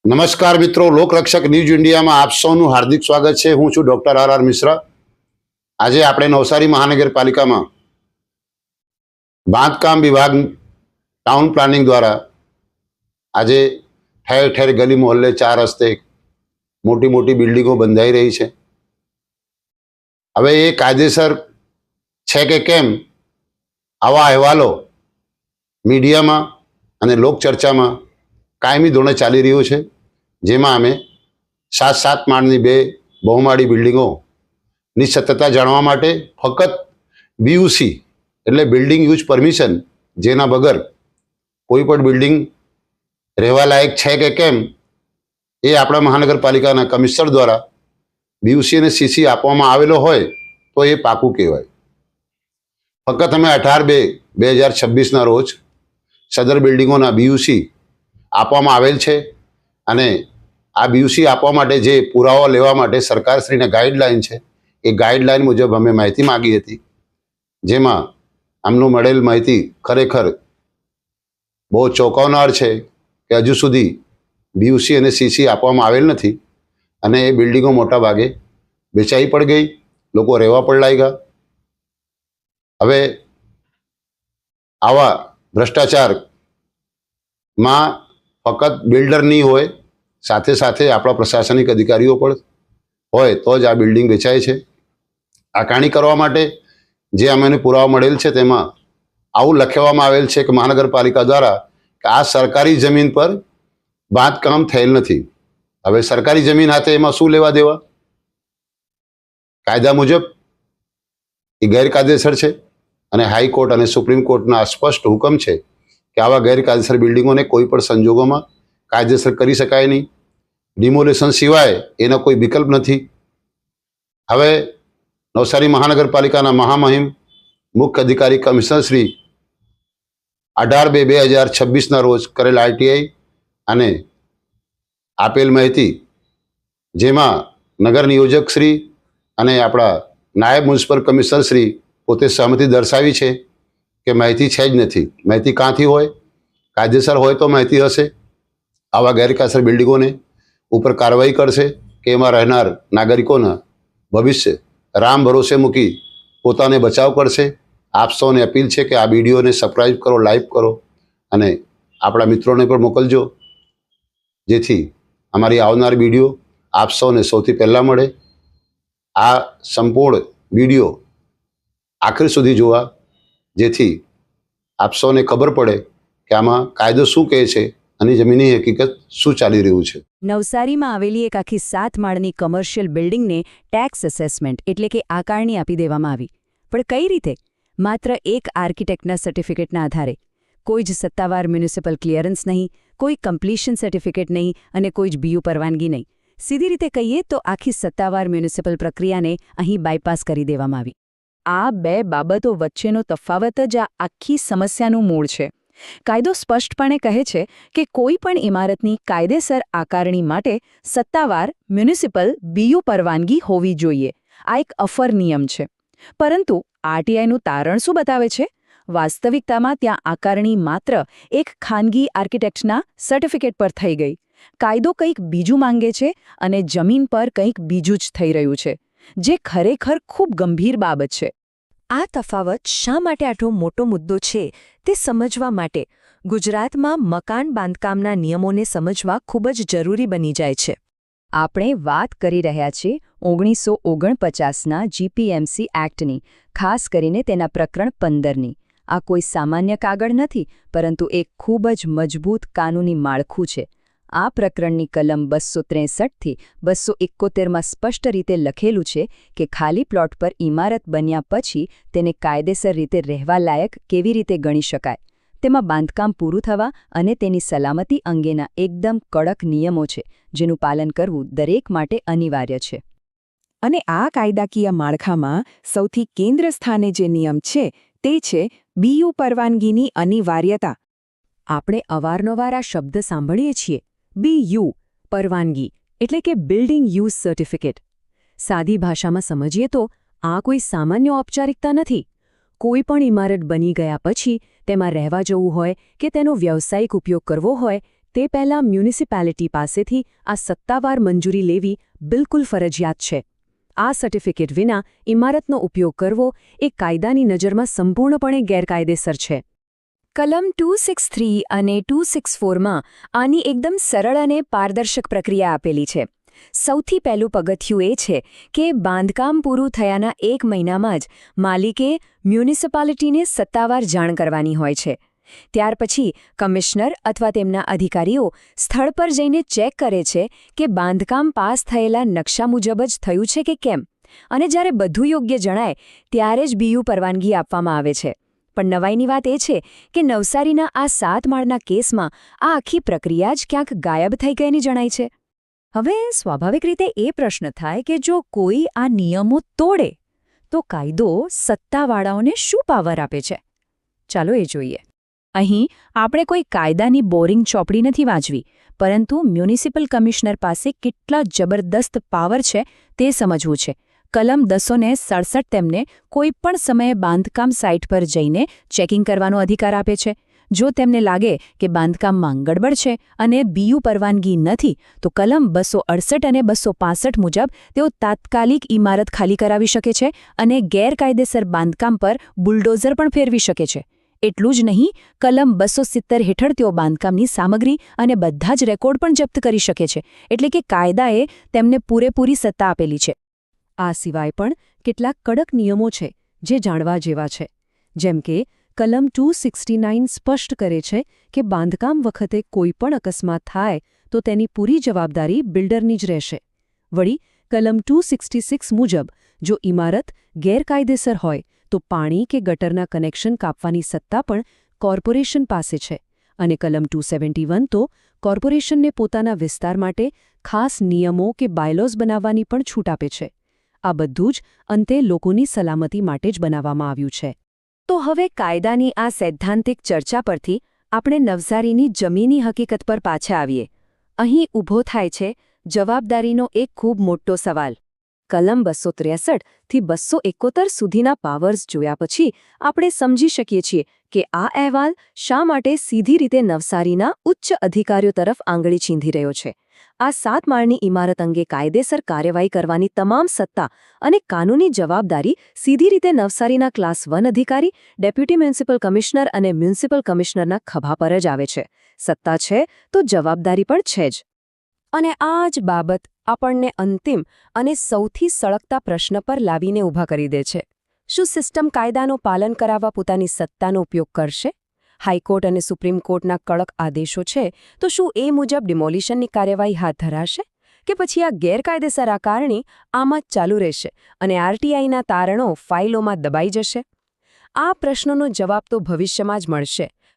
નમસ્કાર મિત્રો, લોકરક્ષક ન્યૂઝ ઇન્ડિયામાં આપ સૌનું હાર્દિક સ્વાગત છે। હું છું ડોક્ટર આર મિશ્રા। આજે આપણે નવસારી મહાનગરપાલિકામાં બાંધકામ વિભાગ ટાઉન પ્લાનિંગ દ્વારા આજે ઠેર ઠેર ગલી મોહલ્લે ચાર રસ્તે મોટી મોટી બિલ્ડિંગો બંધાઈ રહી છે। હવે એ કાયદેસર છે કે કેમ, આવા અહેવાલો મીડિયામાં અને લોકચર્ચામાં કાયમી ધોરણે ચાલી રહ્યું છે, જેમાં અમે 7 માળની 2 બહુમાળી બિલ્ડિંગોની સત્યતા જાણવા માટે ફક્ત બીયુસી એટલે બિલ્ડિંગ યુઝ પરમિશન, જેના વગર કોઈ પણ બિલ્ડિંગ રહેવા લાયક છે કે કેમ એ આપણા મહાનગરપાલિકાના કમિશનર દ્વારા બીયુસી અને સીસી આપવામાં આવેલો હોય તો એ પાકું કહેવાય। ફક્ત અમે 18/2/2026ના રોજ સદર બિલ્ડિંગોના બીયુસી આપવામાં આવેલ છે અને આ બીયુસી આપવા માટે જે પુરાવા લેવા માટે સરકારશ્રીની ગાઈડલાઈન છે એ ગાઈડલાઈન મુજબ અમે માહિતી માગી હતી, જેમાં આમનું મળેલ માહિતી ખરેખર બહુ ચોંકાવનાર છે કે હજુ સુધી બીયુસી અને સીસી આપવામાં આવેલ નથી અને એ બિલ્ડિંગો મોટા ભાગે વેચાઈ પડી ગઈ, લોકો રહેવા પણ લાગ્યા। હવે આવા ભ્રષ્ટાચારમાં ફક્ત બિલ્ડર નહીં હોય, સાથે સાથે આપણા પ્રશાસનિક અધિકારીઓ પણ હોય તો જ આ બિલ્ડિંગ વેચાય છે। આકારણી કરવા માટે જે અમને પુરાવા મળેલ છે તેમાં આવું લખવામાં આવેલ છે કે મહાનગરપાલિકા દ્વારા કે આ સરકારી જમીન પર બાંધકામ થયેલ નથી। હવે સરકારી જમીન હાથે એમાં શું લેવા દેવા? કાયદા મુજબ એ ગેરકાયદેસર છે અને હાઈકોર્ટ અને સુપ્રીમ કોર્ટના સ્પષ્ટ હુકમ છે કે આવા ગેરકાયદેસર બિલ્ડિંગોને કોઈ પણ સંજોગોમાં કાયદેસર કરી શકાય નહીં, ડિમોલેશન સિવાય એનો કોઈ વિકલ્પ નથી। હવે નવસારી મહાનગરપાલિકાના મહામહિમ મુખ્ય અધિકારી કમિશનર શ્રી 18/2/2026ના રોજ કરેલ આરટીઆઈ અને આપેલ માહિતી, જેમાં નગર નિયોજક શ્રી અને આપણા નાયબ મ્યુનિસિપલ કમિશનર શ્રી પોતે સહમતિ દર્શાવી છે કે માહિતી છે જ નથી। માહિતી ક્યાંથી હોય? કાયદેસર હોય તો માહિતી હશે। આવા ગેરકાયદેસર બિલ્ડિંગોને ઉપર કાર્યવાહી કરશે કે એમાં રહેનાર નાગરિકોના ભવિષ્ય રામ ભરોસે મૂકી પોતાને બચાવ કરશે। આપ સૌને અપીલ છે કે આ વિડીયોને સબસ્ક્રાઈબ કરો, લાઈક કરો અને આપણા મિત્રોને પણ મોકલજો, જેથી અમારી આવનાર વિડીયો આપ સૌને સૌથી પહેલાં મળે। આ સંપૂર્ણ વિડીયો આખરી સુધી જોવા, જેથી આપ સૌને ખબર પડે કે આમાં કાયદો શું કહે છે અને જમીની હકીકત શું ચાલી રહ્યું છે। નવસારીમાં આવેલી એક આખી 7 માળની કમર્શિયલ બિલ્ડિંગને ટેક્સ એસેસમેન્ટ એટલે કે આકારણી આપી દેવામાં આવી, પણ કઈ રીતે? માત્ર એક આર્કિટેક્ટના સર્ટિફિકેટના આધારે। કોઈ જ સત્તાવાર મ્યુનિસિપલ ક્લિયરન્સ નહીં, કોઈ કમ્પ્લીશન સર્ટિફિકેટ નહીં અને કોઈ જ બીયુ પરવાનગી નહીં। સીધી રીતે કહીએ તો આખી સત્તાવાર મ્યુનિસિપલ પ્રક્રિયાને અહીં બાયપાસ કરી દેવામાં આવી। આ બે બાબતો વચ્ચેનો તફાવત જ આ આખી સમસ્યાનું મૂળ છે। કાયદો સ્પષ્ટપણે કહે છે કે કોઈ પણ ઇમારતની કાયદેસર આકારણી માટે સત્તાવાર મ્યુનિસિપલ બીયુ પરવાનગી હોવી જોઈએ। આ એક અફર નિયમ છે, પરંતુ આરટીઆઈનું તારણ શું બતાવે છે? વાસ્તવિકતામાં ત્યાં આકારણી માત્ર એક ખાનગી આર્કિટેક્ટના સર્ટિફિકેટ પર થઈ ગઈ। કાયદો કંઈક બીજું માંગે છે અને જમીન પર કંઈક બીજું જ થઈ રહ્યું છે, જે ખરેખર ખૂબ ગંભીર બાબત છે। આ તફાવત શા માટે આટલો મોટો મુદ્દો છે તે સમજવા માટે ગુજરાતમાં મકાન બાંધકામના નિયમોને સમજવા ખૂબ જ જરૂરી બની જાય છે। આપણે વાત કરી રહ્યા છીએ 1949ના જીપીએમસી એક્ટની, ખાસ કરીને તેના પ્રકરણ 15ની। આ કોઈ સામાન્ય કાગળ નથી, પરંતુ એક ખૂબ જ મજબૂત કાનૂની માળખું છે। આ પ્રકરણની કલમ 263થી 271માં સ્પષ્ટ રીતે લખેલું છે કે ખાલી પ્લોટ પર ઇમારત બન્યા પછી તેને કાયદેસર રીતે રહેવા લાયક કેવી રીતે ગણી શકાય। તેમાં બાંધકામ પૂરું થવા અને તેની સલામતી અંગેના એકદમ કડક નિયમો છે, જેનું પાલન કરવું દરેક માટે અનિવાર્ય છે। અને આ કાયદાકીય માળખામાં સૌથી કેન્દ્ર સ્થાને જે નિયમ છે તે છે બીયુ પરવાનગીની અનિવાર્યતા। આપણે અવારનવાર આ શબ્દ સાંભળીએ છીએ, બીયુ પરવાનગી એટલે કે બિલ્ડિંગ યુઝ સર્ટિફિકેટ। સાદી ભાષામાં સમજીએ તો આ કોઈ સામાન્ય ઔપચારિકતા નથી। કોઈ પણ ઇમારત બની ગયા પછી તેમાં રહેવા જવું હોય કે તેનો વ્યવસાયિક ઉપયોગ કરવો હોય તે પહેલાં મ્યુનિસિપાલિટી પાસેથી આ સત્તાવાર મંજૂરી લેવી બિલકુલ ફરજિયાત છે. આ સર્ટિફિકેટ વિના ઇમારતનો ઉપયોગ કરવો એ કાયદાની નજરમાં સંપૂર્ણપણે ગેરકાયદેસર છે. કલમ 263 અને 264માં આની એકદમ સરળ અને પારદર્શક પ્રક્રિયા આપેલી છે. સૌથી પહેલું પગથિયું એ છે કે બાંધકામ પૂરું થયાના 1 મહિનામાં જ માલિકે મ્યુનિસિપાલિટીને સત્તાવાર જાણ કરવાની હોય છે. ત્યાર પછી કમિશનર અથવા તેમના અધિકારીઓ સ્થળ પર જઈને ચેક કરે છે કે બાંધકામ પાસ થયેલા નકશા મુજબ જ થયું છે કે કેમ, અને જ્યારે બધું યોગ્ય જણાય ત્યારે જ બીયુ પરવાનગી આપવામાં આવે છે. પણ નવાઈની વાત એ છે કે નવસારીના આ 7 માળના કેસમાં આ આખી પ્રક્રિયા જ ક્યાંક ગાયબ થઈ ગયાની જણાય છે. હવે સ્વાભાવિક રીતે એ પ્રશ્ન થાય કે જો કોઈ આ નિયમો તોડે તો કાયદો સત્તાવાળાઓને શું પાવર આપે છે? ચાલો એ જોઈએ. અહીં આપણે કોઈ કાયદાની બોરિંગ ચોપડી નથી વાંચવી, પરંતુ મ્યુનિસિપલ કમિશનર પાસે કેટલા જબરદસ્ત પાવર છે તે સમજવું છે. કલમ 267 તેમને કોઈપણ સમયે બાંધકામ સાઇટ પર જઈને ચેકિંગ કરવાનો અધિકાર આપે છે. જો તેમને લાગે કે બાંધકામમાં ગડબડ છે અને બીયુ પરવાનગી નથી, તો કલમ 268 અને 265 મુજબ તેઓ તાત્કાલિક ઇમારત ખાલી કરાવી શકે છે અને ગેરકાયદેસર બાંધકામ પર બુલડોઝર પણ ફેરવી શકે છે. એટલું જ નહીં, કલમ 270 હેઠળ તેઓ બાંધકામની સામગ્રી અને બધા જ રેકોર્ડ પણ જપ્ત કરી શકે છે. એટલે કે કાયદાએ તેમને પૂરેપૂરી સત્તા આપેલી છે. આ સિવાય પણ કેટલાક કડક નિયમો છે જે જાણવા જેવા છે. જેમ કે કલમ 269 સ્પષ્ટ કરે છે કે બાંધકામ વખતે કોઈપણ અકસ્માત થાય તો તેની પૂરી જવાબદારી બિલ્ડરની જ રહેશે. વળી કલમ 266 મુજબ જો ઇમારત ગેરકાયદેસર હોય તો પાણી કે ગટરના કનેક્શન કાપવાની સત્તા પણ કોર્પોરેશન પાસે છે. અને કલમ 271 તો કોર્પોરેશનને પોતાના વિસ્તાર માટે ખાસ નિયમો કે બાયલોઝ બનાવવાની પણ છૂટ આપે છે. આ બધું જ અંતે લોકોની સલામતી માટે જ બનાવવામાં આવ્યું છે. તો હવે કાયદાની આ સૈદ્ધાંતિક ચર્ચા પરથી આપણે નવસારીની જમીની હકીકત પર પાછા આવીએ. અહીં ઊભો થાય છે જવાબદારીનો એક ખૂબ મોટો સવાલ. કલમ 263 થી 271 સુધીના પાવર્સ જોયા પછી આપણે સમજી શકીએ છીએ કે આ અહેવાલ શા માટે સીધી રીતે નવસારીના ઉચ્ચ અધિકારીઓ તરફ આંગળી ચીંધી રહ્યો છે. આ 7 માળની ઇમારત અંગે કાયદેસર કાર્યવાહી કરવાની તમામ સત્તા અને કાનૂની જવાબદારી સીધી રીતે નવસારીના ક્લાસ 1 અધિકારી, ડેપ્યુટી મ્યુનિસિપલ કમિશનર અને મ્યુનિસિપલ કમિશનરના ખભા પર જ આવે છે. સત્તા છે તો જવાબદારી પણ છે જ. અને આ જ બાબત આપણને અંતિમ અને સૌથી સળગતા પ્રશ્ન પર લાવીને ઊભા કરી દે છે. શું સિસ્ટમ કાયદાનું પાલન કરાવવા પોતાની સત્તાનો ઉપયોગ કરશે? હાઈકોર્ટ અને સુપ્રીમ કોર્ટના કડક આદેશો છે, તો શું એ મુજબ ડિમોલિશનની કાર્યવાહી હાથ ધરાશે? કે પછી આ ગેરકાયદેસર આકારણી આમાં જ ચાલુ રહેશે અને આરટીઆઈના તારણો ફાઇલોમાં દબાઈ જશે? આ પ્રશ્નોનો જવાબ તો ભવિષ્યમાં જ મળશે.